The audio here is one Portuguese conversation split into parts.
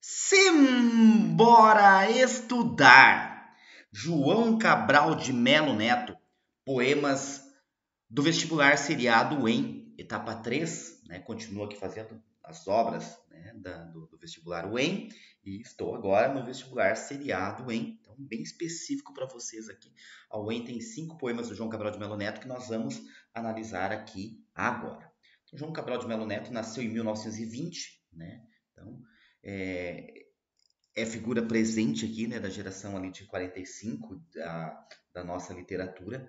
Simbora estudar! João Cabral de Melo Neto, poemas do vestibular seriado em etapa 3, né? Continuo aqui fazendo as obras, né, do vestibular UEM e estou agora no vestibular seriado em, então bem específico para vocês aqui. A UEM tem 5 poemas do João Cabral de Melo Neto que nós vamos analisar aqui agora. Então, João Cabral de Melo Neto nasceu em 1920, né? Então, é, é figura presente aqui, né, da geração ali de 45 da nossa literatura.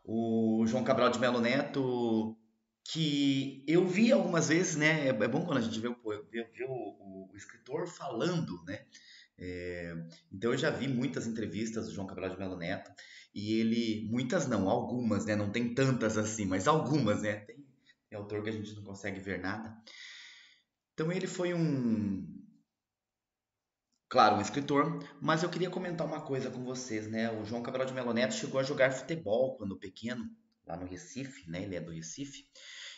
O João Cabral de Melo Neto, que eu vi algumas vezes, né? É bom quando a gente vê o escritor falando, né? Então eu já vi muitas entrevistas do João Cabral de Melo Neto e ele, muitas não, algumas, né? Não tem tantas assim, mas algumas, né? Tem autor que a gente não consegue ver nada. Então ele foi claro, um escritor, mas eu queria comentar uma coisa com vocês, né? O João Cabral de Melo Neto chegou a jogar futebol quando pequeno, lá no Recife, né? Ele é do Recife.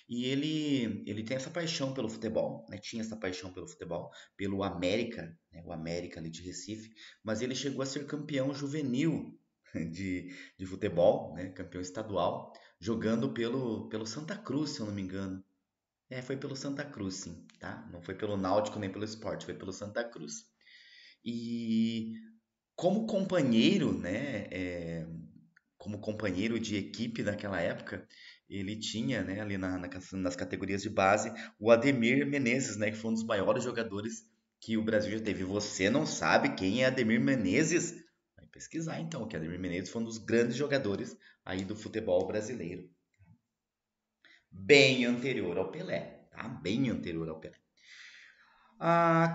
E ele tem essa paixão pelo futebol, né? Tinha essa paixão pelo futebol, pelo América, né? O América ali de Recife, mas ele chegou a ser campeão juvenil de futebol, né? Campeão estadual, jogando pelo Santa Cruz, se eu não me engano. Foi pelo Santa Cruz, sim, tá? Não foi pelo Náutico nem pelo Sport, foi pelo Santa Cruz. E como companheiro, né, como companheiro de equipe naquela época, ele tinha, né, ali nas categorias de base, o Ademir Menezes, né, que foi um dos maiores jogadores que o Brasil já teve. Você não sabe quem é Ademir Menezes? Vai pesquisar então, que Ademir Menezes foi um dos grandes jogadores aí do futebol brasileiro, bem anterior ao Pelé, tá? Bem anterior ao Pelé.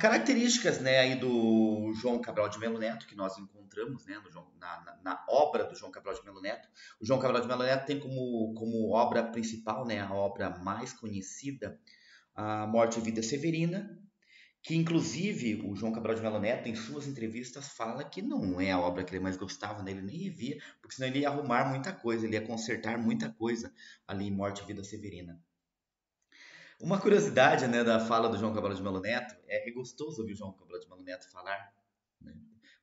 Características, né, aí do João Cabral de Melo Neto que nós encontramos, né, na obra do João Cabral de Melo Neto. O João Cabral de Melo Neto tem como obra principal, né, a obra mais conhecida, a Morte e Vida Severina, que inclusive o João Cabral de Melo Neto, em suas entrevistas, fala que não é a obra que ele mais gostava, né, ele nem revia, porque senão ele ia arrumar muita coisa, ele ia consertar muita coisa ali em Morte e Vida Severina. Uma curiosidade, né, da fala do João Cabral de Melo Neto, é gostoso ouvir o João Cabral de Melo Neto falar, né?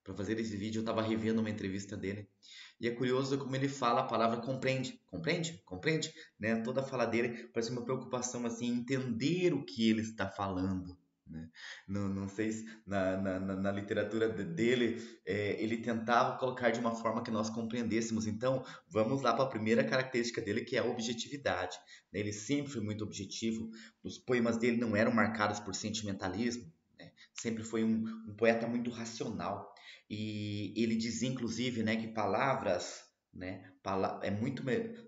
Para fazer esse vídeo eu estava revendo uma entrevista dele e é curioso como ele fala a palavra compreende, compreende, compreende, né? Toda a fala dele parece uma preocupação assim em entender o que ele está falando, né? Não sei se na literatura dele ele tentava colocar de uma forma que nós compreendêssemos. Então vamos lá para a primeira característica dele, que é a objetividade, né? Ele sempre foi muito objetivo. Os poemas dele não eram marcados por sentimentalismo, né? Sempre foi um poeta muito racional. E ele dizia, inclusive, né, que palavras, né,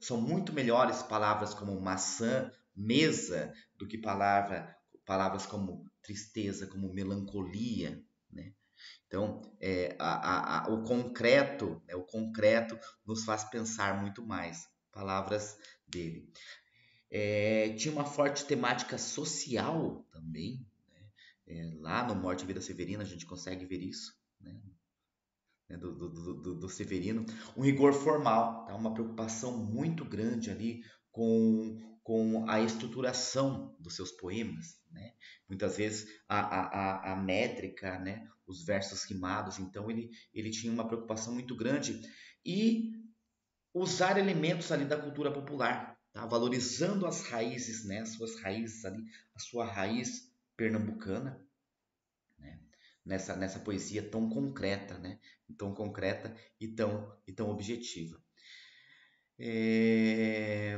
são muito melhores palavras como maçã, mesa, do que palavras como tristeza, como melancolia, né? Então, o concreto nos faz pensar muito mais. Palavras dele. Tinha uma forte temática social também, né? Lá no Morte e Vida Severina a gente consegue ver isso, né? Do Severino. Um rigor formal, tá? Uma preocupação muito grande ali com a estruturação dos seus poemas, né? Muitas vezes a métrica, né? Os versos rimados, então ele tinha uma preocupação muito grande e usar elementos ali da cultura popular, tá? Valorizando as raízes, né? As suas raízes ali, a sua raiz pernambucana, né? Nessa poesia tão concreta, né? Tão concreta e tão objetiva. É...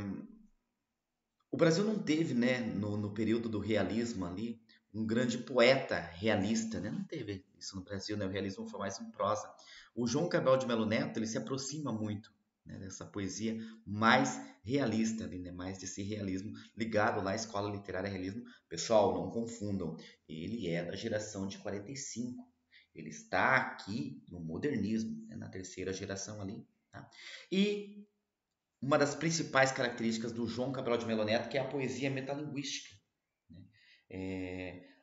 O Brasil não teve, né, no período do realismo ali, um grande poeta realista, né? Não teve isso no Brasil, né? O realismo foi mais em prosa. O João Cabral de Melo Neto, ele se aproxima muito, né, dessa poesia mais realista, ali, né? Mais desse realismo ligado lá à escola literária realismo. Pessoal, não confundam, ele é da geração de 45. Ele está aqui no modernismo, né, na terceira geração ali, tá? E uma das principais características do João Cabral de Melo Neto, que é a poesia metalinguística, né?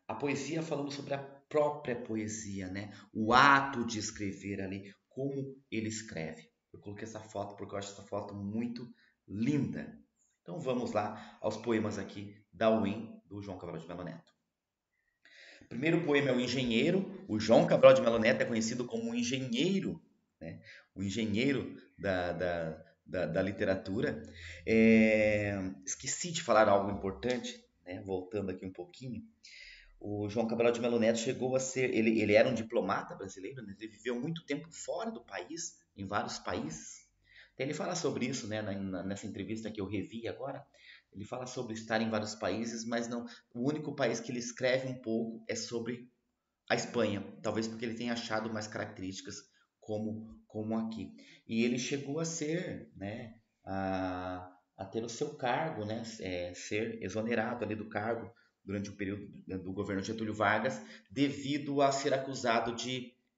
A poesia falando sobre a própria poesia, né? O ato de escrever ali, como ele escreve. Eu coloquei essa foto porque eu acho essa foto muito linda. Então vamos lá aos poemas aqui da UEM, do João Cabral de Melo Neto. O primeiro poema é o Engenheiro. O João Cabral de Melo Neto é conhecido como o engenheiro, né? O engenheiro da literatura. Esqueci de falar algo importante, né? Voltando aqui um pouquinho. O João Cabral de Melo Neto chegou a ser, ele era um diplomata brasileiro, né? Ele viveu muito tempo fora do país, em vários países. Então, ele fala sobre isso, né, nessa entrevista que eu revi agora. Ele fala sobre estar em vários países, mas não. O único país que ele escreve um pouco é sobre a Espanha, talvez porque ele tenha achado mais características como aqui. E ele chegou a ser, né, a ter o seu cargo, né, ser exonerado ali do cargo durante o período do governo Getúlio Vargas, devido a ser acusado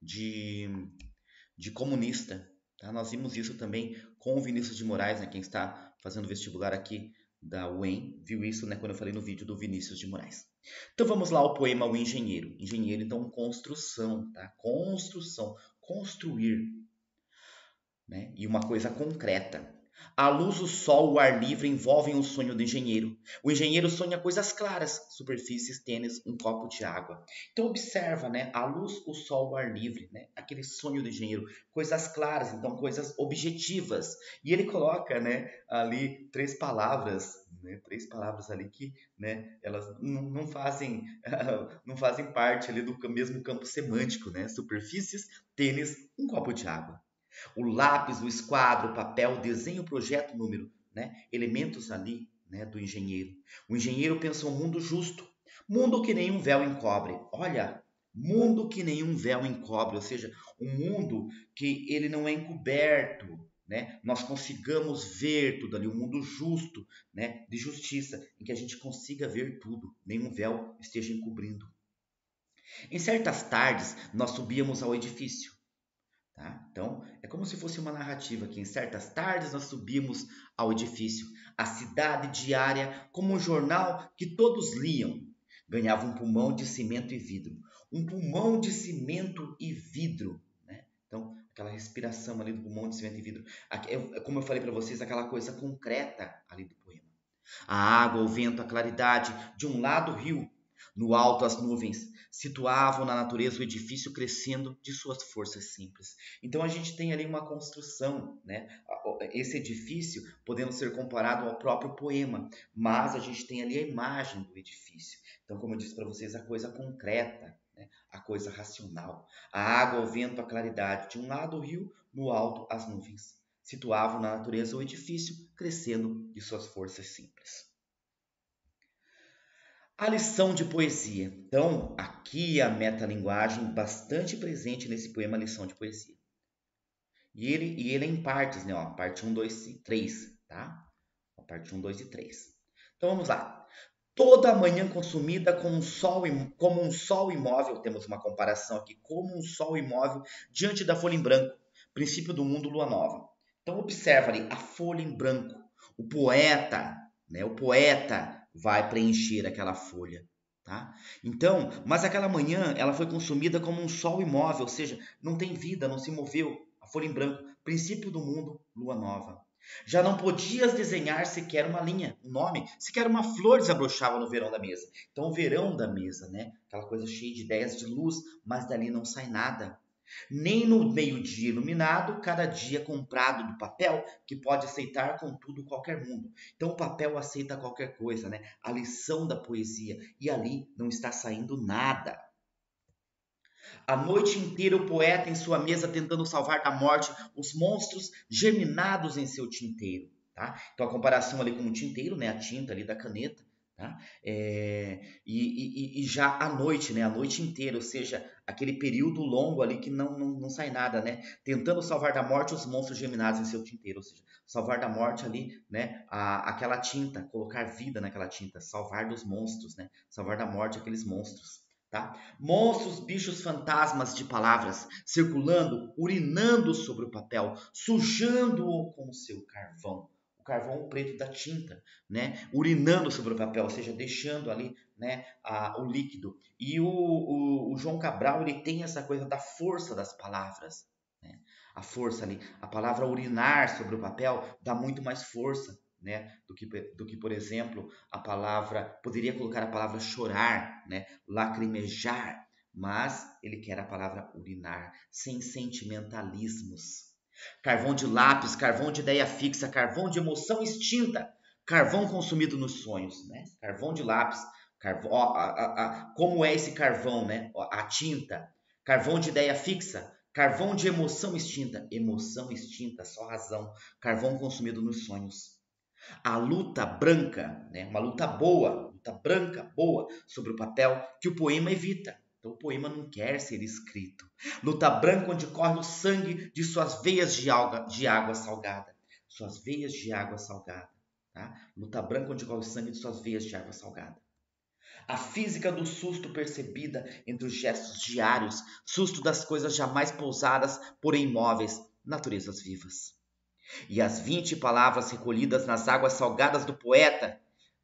de comunista. Tá? Nós vimos isso também com o Vinícius de Moraes, né? Quem está fazendo vestibular aqui da UEM viu isso, né, quando eu falei no vídeo do Vinícius de Moraes. Então vamos lá ao poema O Engenheiro. Engenheiro, então, construção, tá? Construção, construir, né? E uma coisa concreta. A luz, o sol, o ar livre envolvem o sonho do engenheiro. O engenheiro sonha coisas claras, superfícies tênues, um copo de água. Então observa, né? A luz, o sol, o ar livre, né? Aquele sonho do engenheiro, coisas claras, então coisas objetivas. E ele coloca, né? Ali três palavras, né? Três palavras ali que, né? Elas não fazem, não fazem parte ali do mesmo campo semântico, né? Superfícies, tênis, um copo de água. O lápis, o esquadro, o papel, o desenho, o projeto, o número, né? Elementos ali, né, do engenheiro. O engenheiro pensa um mundo justo, mundo que nenhum véu encobre. Olha, mundo que nenhum véu encobre, ou seja, um mundo que ele não é encoberto, né? Nós consigamos ver tudo ali, um mundo justo, né, de justiça, em que a gente consiga ver tudo, nenhum véu esteja encobrindo. Em certas tardes, nós subíamos ao edifício. Tá? Então, é como se fosse uma narrativa que em certas tardes nós subimos ao edifício, a cidade diária, como um jornal que todos liam. Ganhava um pulmão de cimento e vidro. Um pulmão de cimento e vidro. Né? Então, aquela respiração ali do pulmão de cimento e vidro. Como eu falei para vocês, aquela coisa concreta ali do poema. A água, o vento, a claridade, de um lado o rio, no alto as nuvens, situavam na natureza o edifício crescendo de suas forças simples. Então a gente tem ali uma construção, né? Esse edifício podendo ser comparado ao próprio poema, mas a gente tem ali a imagem do edifício. Então, como eu disse para vocês, a coisa concreta, né? A coisa racional. A água, o vento, a claridade, de um lado o rio, no alto as nuvens. Situavam na natureza o edifício crescendo de suas forças simples. A lição de poesia. Então, aqui a metalinguagem bastante presente nesse poema Lição de Poesia. E ele é em partes, né? Ó, parte 1, 2 e 3, tá? A parte 1, 2 e 3. Então vamos lá. Toda a manhã consumida como um sol imóvel, temos uma comparação aqui, como um sol imóvel diante da folha em branco, princípio do mundo, lua nova. Então observa ali a folha em branco, o poeta, né? O poeta vai preencher aquela folha, tá? Então, mas aquela manhã ela foi consumida como um sol imóvel, ou seja, não tem vida, não se moveu, a folha em branco, princípio do mundo, lua nova. Já não podias desenhar sequer uma linha, um nome, sequer uma flor desabrochava no verão da mesa. Então, o verão da mesa, né? Aquela coisa cheia de ideias de luz, mas dali não sai nada. Nem no meio-dia iluminado, cada dia comprado do papel, que pode aceitar contudo qualquer mundo. Então, o papel aceita qualquer coisa, né? A lição da poesia. E ali não está saindo nada. A noite inteira o poeta em sua mesa tentando salvar da morte os monstros germinados em seu tinteiro. Tá? Então a comparação ali com o tinteiro, né? A tinta ali da caneta. Tá? E já à noite, né? A noite inteira, ou seja, aquele período longo ali que não sai nada, né? Tentando salvar da morte os monstros germinados em seu tinteiro, ou seja, salvar da morte ali, né? Aquela tinta, colocar vida naquela tinta, salvar dos monstros, né? Salvar da morte aqueles monstros. Tá? Monstros, bichos, fantasmas de palavras, circulando, urinando sobre o papel, sujando-o com o seu carvão. O carvão preto da tinta, né? Urinando sobre o papel, ou seja, deixando ali, né, o líquido. E o João Cabral, ele tem essa coisa da força das palavras. Né? A força ali, a palavra urinar sobre o papel dá muito mais força. né, do que, por exemplo, a palavra, poderia colocar a palavra chorar, né, lacrimejar, mas ele quer a palavra urinar, sem sentimentalismos. Carvão de lápis, carvão de ideia fixa, carvão de emoção extinta, carvão consumido nos sonhos, né? Carvão de lápis, carvão, ó, como é esse carvão, né? A tinta, carvão de ideia fixa, carvão de emoção extinta, só razão, carvão consumido nos sonhos. A luta branca, né? Uma luta boa, luta branca, boa, sobre o papel que o poema evita. Então o poema não quer ser escrito. Luta branca onde corre o sangue de suas veias de água salgada. Suas veias de água salgada. Tá? Luta branca onde corre o sangue de suas veias de água salgada. A física do susto percebida entre os gestos diários, susto das coisas jamais pousadas, porém imóveis, naturezas vivas. E as 20 palavras recolhidas nas águas salgadas do poeta.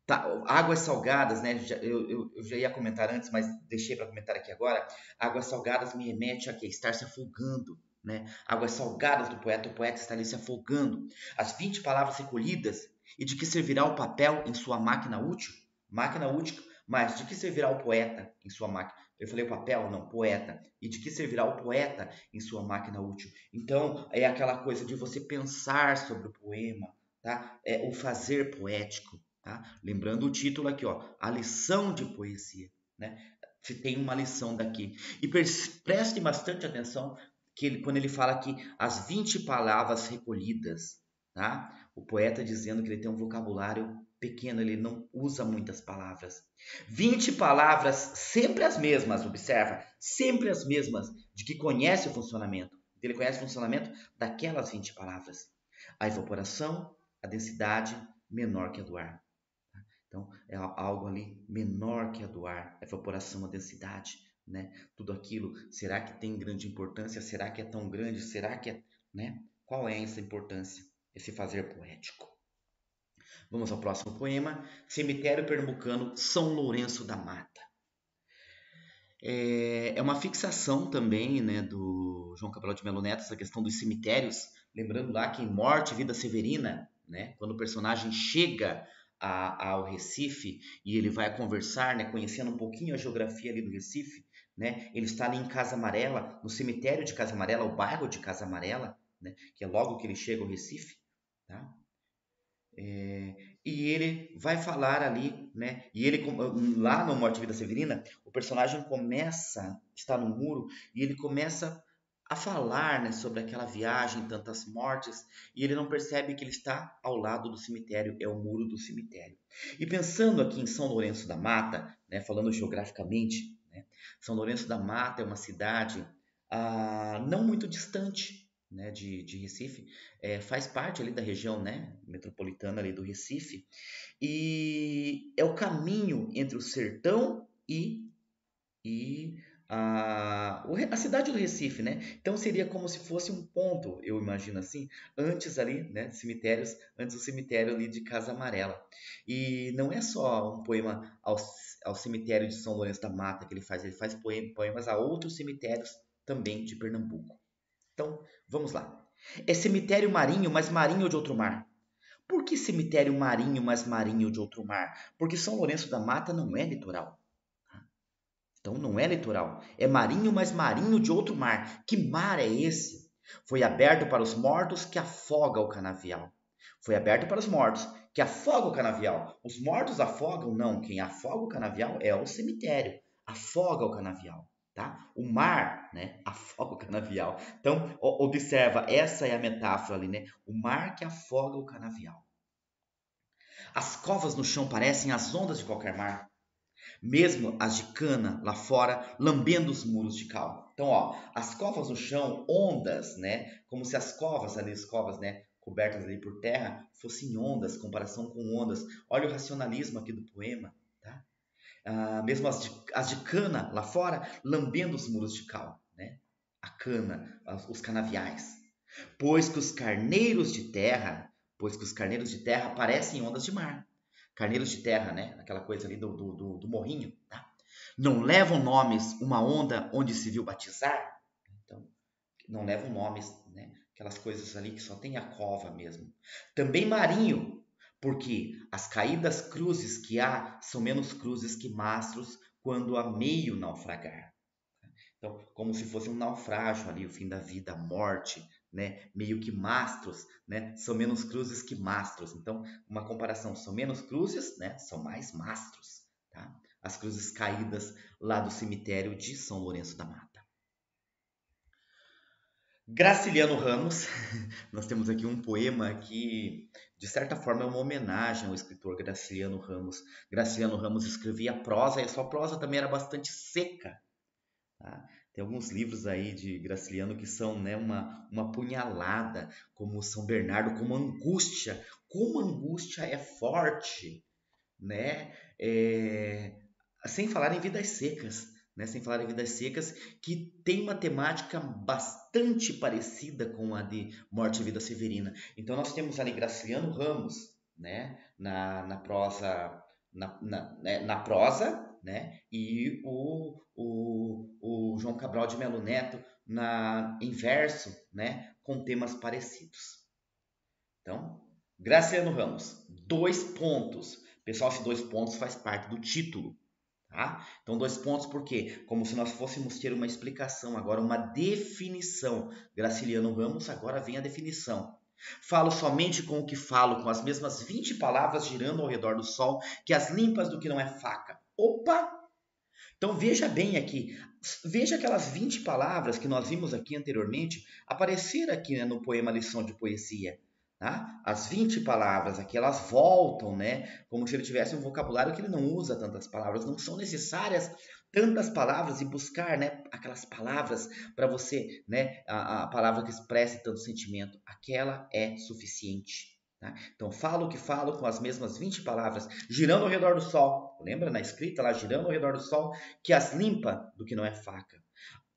Tá, águas salgadas, né? Eu já ia comentar antes, mas deixei para comentar aqui agora. Águas salgadas me remete a quê? Estar se afogando, né? Águas salgadas do poeta, o poeta está ali se afogando. As 20 palavras recolhidas, e de que servirá o papel em sua máquina útil? Máquina útil, mas de que servirá o poeta em sua máquina? Eu falei o papel? Não, poeta. E de que servirá o poeta em sua máquina útil? Então, é aquela coisa de você pensar sobre o poema, tá? É o fazer poético. Tá? Lembrando o título aqui, ó, a lição de poesia, né? Se tem uma lição daqui. E prestem bastante atenção que quando ele fala aqui as 20 palavras recolhidas, tá? O poeta dizendo que ele tem um vocabulário pequeno, ele não usa muitas palavras. 20 palavras, sempre as mesmas, observa, sempre as mesmas, de que conhece o funcionamento. Ele conhece o funcionamento daquelas 20 palavras. A evaporação, a densidade menor que a do ar. Então, é algo ali menor que a do ar, a evaporação, a densidade, né? Tudo aquilo, será que tem grande importância? Será que é tão grande? Será que é, né? Qual é essa importância? Esse fazer poético. Vamos ao próximo poema, Cemitério Pernambucano, São Lourenço da Mata. É uma fixação também, né, do João Cabral de Melo Neto, essa questão dos cemitérios, lembrando lá que em Morte e Vida Severina, né, quando o personagem chega ao Recife e ele vai conversar, né, conhecendo um pouquinho a geografia ali do Recife, né, ele está ali em Casa Amarela, no cemitério de Casa Amarela, o bairro de Casa Amarela, né, que é logo que ele chega ao Recife, tá? E ele vai falar ali, né? E ele lá no Morte e Vida Severina, o personagem começa, está no muro e ele começa a falar, né, sobre aquela viagem, tantas mortes, e ele não percebe que ele está ao lado do cemitério, é o muro do cemitério. E pensando aqui em São Lourenço da Mata, né, falando geograficamente, né, São Lourenço da Mata é uma cidade não muito distante, né, de Recife, faz parte ali da região, né, metropolitana ali do Recife, e é o caminho entre o sertão e a cidade do Recife, né? Então seria como se fosse um ponto, eu imagino assim, antes ali, né, cemitérios, antes do cemitério ali de Casa Amarela. E não é só um poema ao cemitério de São Lourenço da Mata que ele faz poemas a outros cemitérios também de Pernambuco. Então, vamos lá. É cemitério marinho, mas marinho de outro mar. Por que cemitério marinho, mas marinho de outro mar? Porque São Lourenço da Mata não é litoral. Então, não é litoral. É marinho, mas marinho de outro mar. Que mar é esse? Foi aberto para os mortos que afoga o canavial. Foi aberto para os mortos que afoga o canavial. Os mortos afogam? Não. Quem afoga o canavial é o cemitério. Afoga o canavial. Tá? O mar, né, afoga o canavial. Então, observa, essa é a metáfora ali, né? O mar que afoga o canavial. As covas no chão parecem as ondas de qualquer mar, mesmo as de cana lá fora, lambendo os muros de cal. Então, ó, as covas no chão, ondas, né? Como se as covas ali, né, cobertas ali por terra, fossem ondas, comparação com ondas. Olha o racionalismo aqui do poema, tá? Mesmo as de cana lá fora, lambendo os muros de cal, né? A cana, os canaviais. Pois que os carneiros de terra parecem ondas de mar. Carneiros de terra, né? Aquela coisa ali do morrinho, tá? Não levam nomes uma onda onde se viu batizar. Então, não levam nomes, né? Aquelas coisas ali que só tem a cova mesmo. Também marinho Porque as caídas cruzes que há são menos cruzes que mastros quando a meio naufragar. Então, como se fosse um naufrágio ali, o fim da vida, a morte, né? Meio que mastros, né? São menos cruzes que mastros. Então, uma comparação, são menos cruzes, né? São mais mastros, tá? As cruzes caídas lá do cemitério de São Lourenço da Mata. Graciliano Ramos, nós temos aqui um poema que, de certa forma, é uma homenagem ao escritor Graciliano Ramos. Graciliano Ramos escrevia prosa e a sua prosa também era bastante seca. Tá? Tem alguns livros aí de Graciliano que são, né, uma punhalada, como São Bernardo, como Angústia. Como Angústia é forte, né? Sem falar em Vidas Secas, né? Sem falar em Vidas Secas, que tem uma temática bastante parecida com a de Morte e Vida Severina. Então nós temos ali Graciliano Ramos, né? Na prosa, na prosa, né? E o João Cabral de Melo Neto em verso, né? Com temas parecidos. Então, Graciliano Ramos, 2 pontos. Pessoal, esses 2 pontos faz parte do título. Tá? Então, 2 pontos por quê? Como se nós fôssemos ter uma explicação, agora uma definição. Graciliano Ramos, agora vem a definição. Falo somente com o que falo, com as mesmas 20 palavras girando ao redor do sol, que as limpas do que não é faca. Opa! Então veja bem aqui, veja aquelas 20 palavras que nós vimos aqui anteriormente aparecer aqui, né, no poema Lição de Poesia. Tá? As 20 palavras aqui, elas voltam, né? Como se ele tivesse um vocabulário que ele não usa tantas palavras. Não são necessárias tantas palavras e buscar, né, aquelas palavras para você, né, a palavra que expresse tanto sentimento. Aquela é suficiente. Tá? Então, falo o que falo com as mesmas 20 palavras, girando ao redor do sol. Lembra na escrita lá, girando ao redor do sol, que as limpa do que não é faca.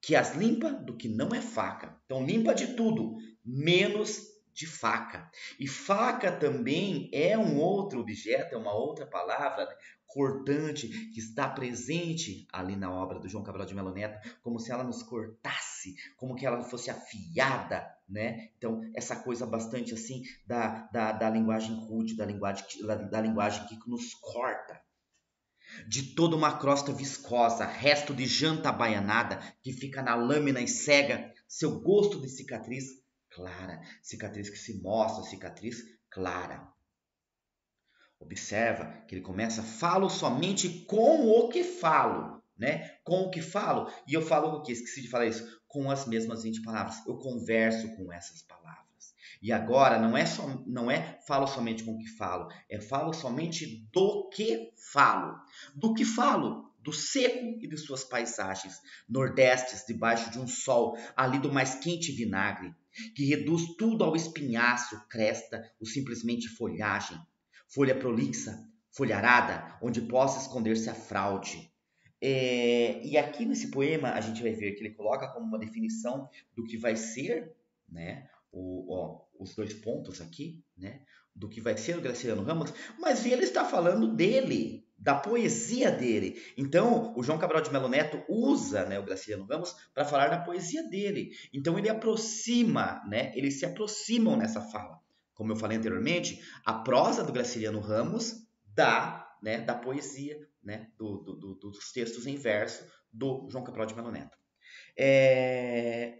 Que as limpa do que não é faca. Então, limpa de tudo, menos de faca. E faca também é um outro objeto, é uma outra palavra, né, cortante, que está presente ali na obra do João Cabral de Melo Neto, como se ela nos cortasse, como que ela fosse afiada, né? Então, essa coisa bastante assim da linguagem rude, da linguagem que nos corta. De toda uma crosta viscosa, resto de janta baianada que fica na lâmina e cega seu gosto de cicatriz clara, cicatriz que se mostra, cicatriz clara. Observa que ele começa, falo somente com o que falo, né? Com o que falo. E eu falo o que? Esqueci de falar isso. Com as mesmas 20 palavras. Eu converso com essas palavras. E agora não é falo somente com o que falo, é falo somente do que falo. Do que falo? Do seco e de suas paisagens, nordestes debaixo de um sol, ali do mais quente vinagre, que reduz tudo ao espinhaço, cresta, ou simplesmente folhagem. Folha prolixa, folharada, onde possa esconder-se a fraude. E aqui nesse poema a gente vai ver que ele coloca como uma definição do que vai ser, né, os 2 pontos aqui, né, do que vai ser o Graciliano Ramos, mas ele está falando dele, da poesia dele. Então, o João Cabral de Melo Neto usa, né, o Graciliano Ramos para falar da poesia dele. Então, ele aproxima, né, eles se aproximam nessa fala. Como eu falei anteriormente, a prosa do Graciliano Ramos né, da poesia, né, dos textos em verso do João Cabral de Melo Neto.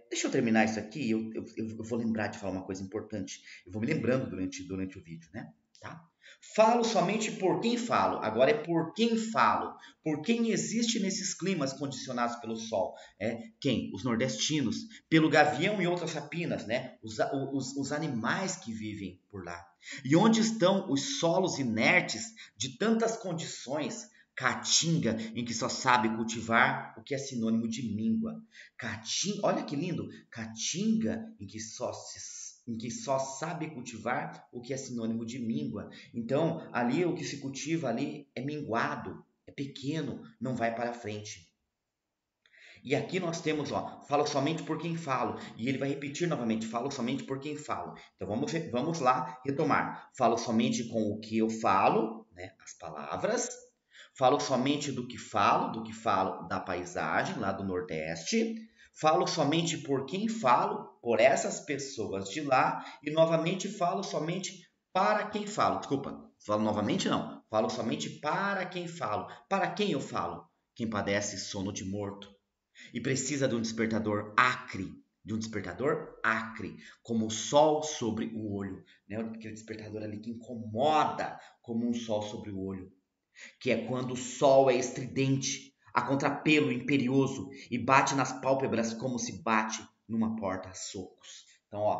Deixa eu terminar isso aqui, eu vou lembrar de falar uma coisa importante. Eu vou me lembrando durante o vídeo, né? Tá? Falo somente por quem falo, agora é por quem falo, por quem existe nesses climas condicionados pelo sol. Quem? Os nordestinos, pelo gavião e outras rapinas, né? Os animais que vivem por lá. E onde estão os solos inertes de tantas condições? Caatinga, em que só sabe cultivar o que é sinônimo de míngua. Caatinga, olha que lindo! Caatinga, em que só sabe cultivar o que é sinônimo de míngua. Então, ali o que se cultiva ali é minguado, é pequeno, não vai para frente. E aqui nós temos, falo somente por quem falo. E ele vai repetir novamente, falo somente por quem falo. Então vamos lá retomar. Falo somente com o que eu falo, né, as palavras. Falo somente do que falo da paisagem lá do Nordeste. Falo somente por quem falo, por essas pessoas de lá. E novamente falo somente para quem falo. Desculpa, Falo novamente não. Falo somente para quem falo. Para quem eu falo? Quem padece sono de morto e precisa de um despertador acre, como o sol sobre o olho, né? Aquele despertador ali que incomoda como um sol sobre o olho, que é quando o sol é estridente, a contrapelo imperioso e bate nas pálpebras como se bate numa porta a socos. Então, ó,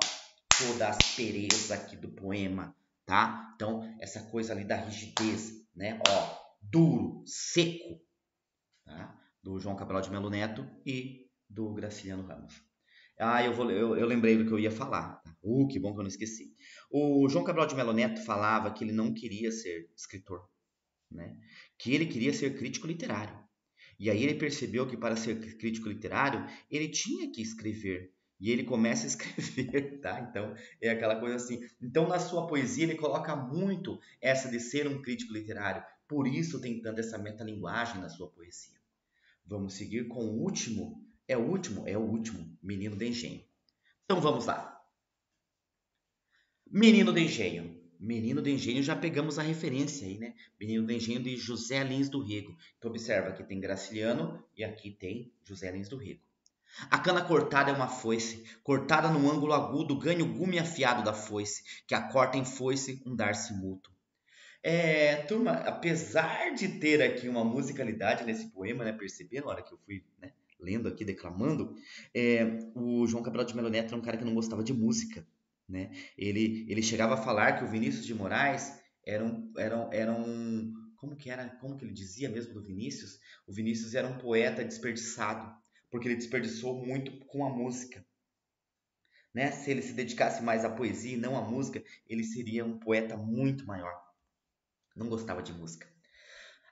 toda a aspereza aqui do poema, tá? Então, essa coisa ali da rigidez, né? Ó, duro, seco, tá? Do João Cabral de Melo Neto e do Graciliano Ramos. Eu lembrei do que eu ia falar. Tá? Que bom que eu não esqueci. O João Cabral de Melo Neto falava que ele não queria ser escritor, né? Que ele queria ser crítico literário. E aí ele percebeu que para ser crítico literário, ele tinha que escrever. E ele começa a escrever, tá? Então, é aquela coisa assim. Então, na sua poesia, ele coloca muito essa de ser um crítico literário. Por isso tem tanta essa metalinguagem na sua poesia. Vamos seguir com o último. É o último. Menino de Engenho. Então, vamos lá. Menino de Engenho. Menino de Engenho, já pegamos a referência aí, né? Menino de Engenho de José Lins do Rego. Então, observa, aqui tem Graciliano e aqui tem José Lins do Rego. A cana cortada é uma foice, cortada num ângulo agudo, ganha o gume afiado da foice, que a corta em foice um dar-se mútuo. Turma, apesar de ter aqui uma musicalidade nesse poema, né? Perceberam na hora que eu fui, né, lendo aqui, declamando, o João Cabral de Melo Neto era um cara que não gostava de música, né? Ele chegava a falar que o Vinícius de Moraes como que era, como que ele dizia mesmo do Vinícius? O Vinícius era um poeta desperdiçado, porque ele desperdiçou muito com a música, né? Se ele se dedicasse mais à poesia e não à música, ele seria um poeta muito maior. Não gostava de música.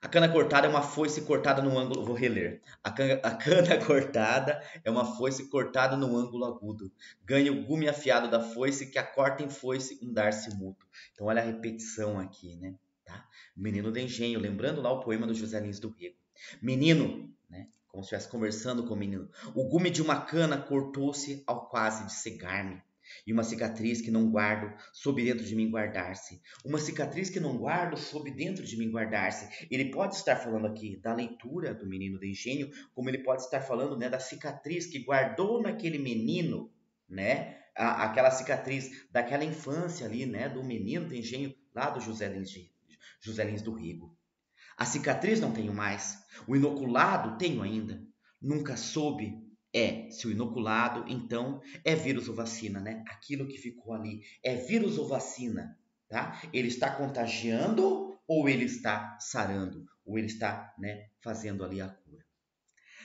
A cana cortada é uma foice cortada no ângulo. Vou reler. A cana cortada é uma foice cortada no ângulo agudo. Ganha o gume afiado da foice que a corta em foice um dar-se mútuo. Então, olha a repetição aqui, né? Tá? Menino de Engenho, lembrando lá o poema do José Lins do Rego. Menino, né? Como se estivesse conversando com o menino. O gume de uma cana cortou-se ao quase de cegar-me. E uma cicatriz que não guardo, sob dentro de mim guardar-se. Uma cicatriz que não guardo, sob dentro de mim guardar-se. Ele pode estar falando aqui da leitura do Menino de Engenho, como ele pode estar falando, né, da cicatriz que guardou naquele menino, né? Aquela cicatriz daquela infância ali, né, do Menino de Engenho, lá do José Lins do Rego. A cicatriz não tenho mais. O inoculado tenho ainda. Nunca soube se o inoculado, então, é vírus ou vacina, né? Aquilo que ficou ali é vírus ou vacina, tá? Ele está contagiando ou ele está sarando? Ou ele está, né, fazendo ali a cura.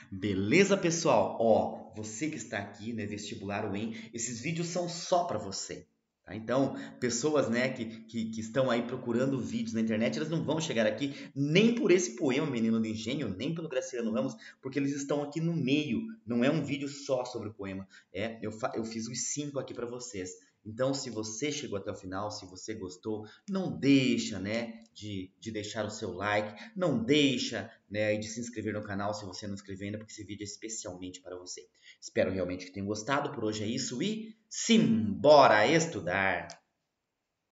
Beleza, pessoal? Ó, você que está aqui, né, vestibular UEM, esses vídeos são só para você. Tá? Então, pessoas, né, que estão aí procurando vídeos na internet, elas não vão chegar aqui nem por esse poema Menino do Engenho, nem pelo Graciliano Ramos, porque eles estão aqui no meio. Não é um vídeo só sobre o poema. Eu fiz os 5 aqui para vocês. Então, se você chegou até o final, se você gostou, não deixa, né, de deixar o seu like, não deixa, né, de se inscrever no canal se você não se inscreveu ainda, porque esse vídeo é especialmente para você. Espero realmente que tenham gostado. Por hoje é isso e simbora estudar!